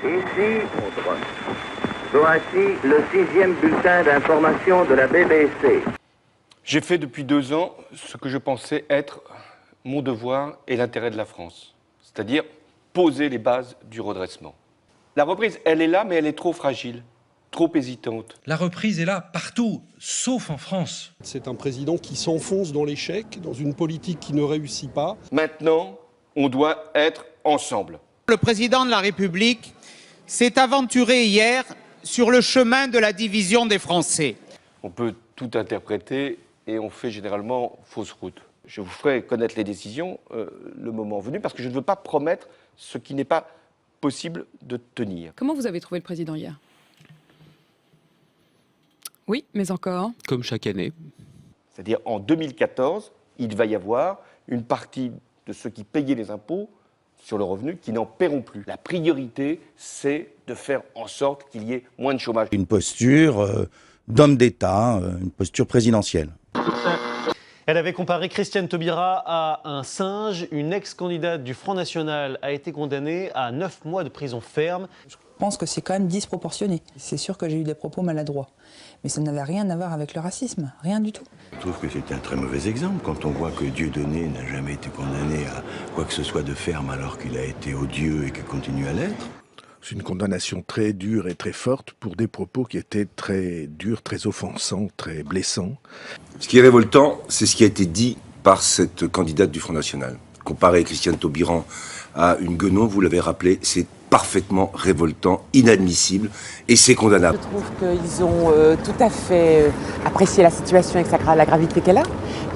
Ici, voici le 6e bulletin d'information de la BBC. J'ai fait depuis 2 ans ce que je pensais être mon devoir et l'intérêt de la France, c'est-à-dire poser les bases du redressement. La reprise, elle est là, mais elle est trop fragile, trop hésitante. La reprise est là partout, sauf en France. C'est un président qui s'enfonce dans l'échec, dans une politique qui ne réussit pas. Maintenant, on doit être ensemble. Le président de la République s'est aventuré hier sur le chemin de la division des Français. On peut tout interpréter et on fait généralement fausse route. Je vous ferai connaître les décisions le moment venu parce que je ne veux pas promettre ce qui n'est pas possible de tenir. Comment vous avez trouvé le président hier ? Oui, mais encore. Comme chaque année. C'est-à-dire en 2014, il va y avoir une partie de ceux qui payaient les impôts sur le revenu qui n'en paieront plus. La priorité, c'est de faire en sorte qu'il y ait moins de chômage. Une posture d'homme d'État, une posture présidentielle. Elle avait comparé Christiane Taubira à un singe. Une ex-candidate du Front National a été condamnée à 9 mois de prison ferme. Je pense que c'est quand même disproportionné. C'est sûr que j'ai eu des propos maladroits. Mais ça n'avait rien à voir avec le racisme, rien du tout. Je trouve que c'était un très mauvais exemple quand on voit que Dieudonné n'a jamais été condamné à quoi que ce soit de ferme alors qu'il a été odieux et qu'il continue à l'être. C'est une condamnation très dure et très forte pour des propos qui étaient très durs, très offensants, très blessants. Ce qui est révoltant, c'est ce qui a été dit par cette candidate du Front National. Comparer Christiane Taubira à une guenon, vous l'avez rappelé, c'est parfaitement révoltant, inadmissible et c'est condamnable. Je trouve qu'ils ont tout à fait apprécié la situation avec la gravité qu'elle a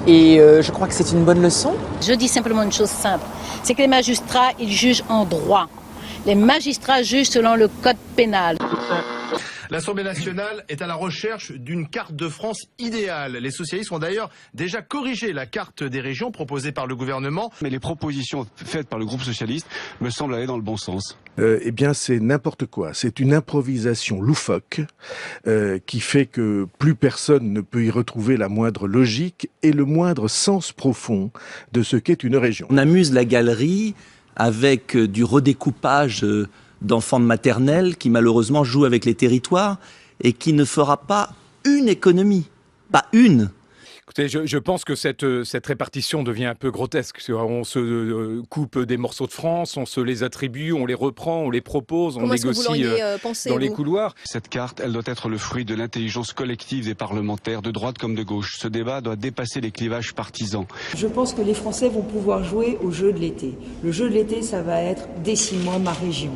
et je crois que c'est une bonne leçon. Je dis simplement une chose simple, c'est que les magistrats, ils jugent en droit. Les magistrats jugent selon le code pénal. L'Assemblée nationale est à la recherche d'une carte de France idéale. Les socialistes ont d'ailleurs déjà corrigé la carte des régions proposée par le gouvernement. Mais les propositions faites par le groupe socialiste me semblent aller dans le bon sens. Eh bien, c'est n'importe quoi. C'est une improvisation loufoque qui fait que plus personne ne peut y retrouver la moindre logique et le moindre sens profond de ce qu'est une région. On amuse la galerie avec du redécoupage d'enfants de maternelle qui malheureusement jouent avec les territoires et qui ne fera pas une économie, pas une. Écoutez, je pense que cette répartition devient un peu grotesque. On se coupe des morceaux de France, on se les attribue, on les reprend, on les propose, on négocie dans les couloirs. Cette carte, elle doit être le fruit de l'intelligence collective des parlementaires, de droite comme de gauche. Ce débat doit dépasser les clivages partisans. Je pense que les Français vont pouvoir jouer au jeu de l'été. Le jeu de l'été, ça va être « Décide-moi ma région ».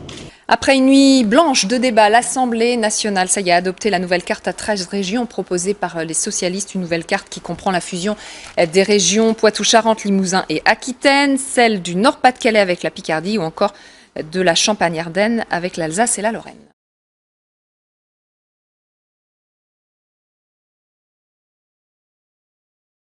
Après une nuit blanche de débat, l'Assemblée nationale, ça y est, a adopté la nouvelle carte à 13 régions proposée par les socialistes. Une nouvelle carte qui comprend la fusion des régions Poitou-Charentes, Limousin et Aquitaine, celle du Nord-Pas-de-Calais avec la Picardie ou encore de la Champagne-Ardenne avec l'Alsace et la Lorraine.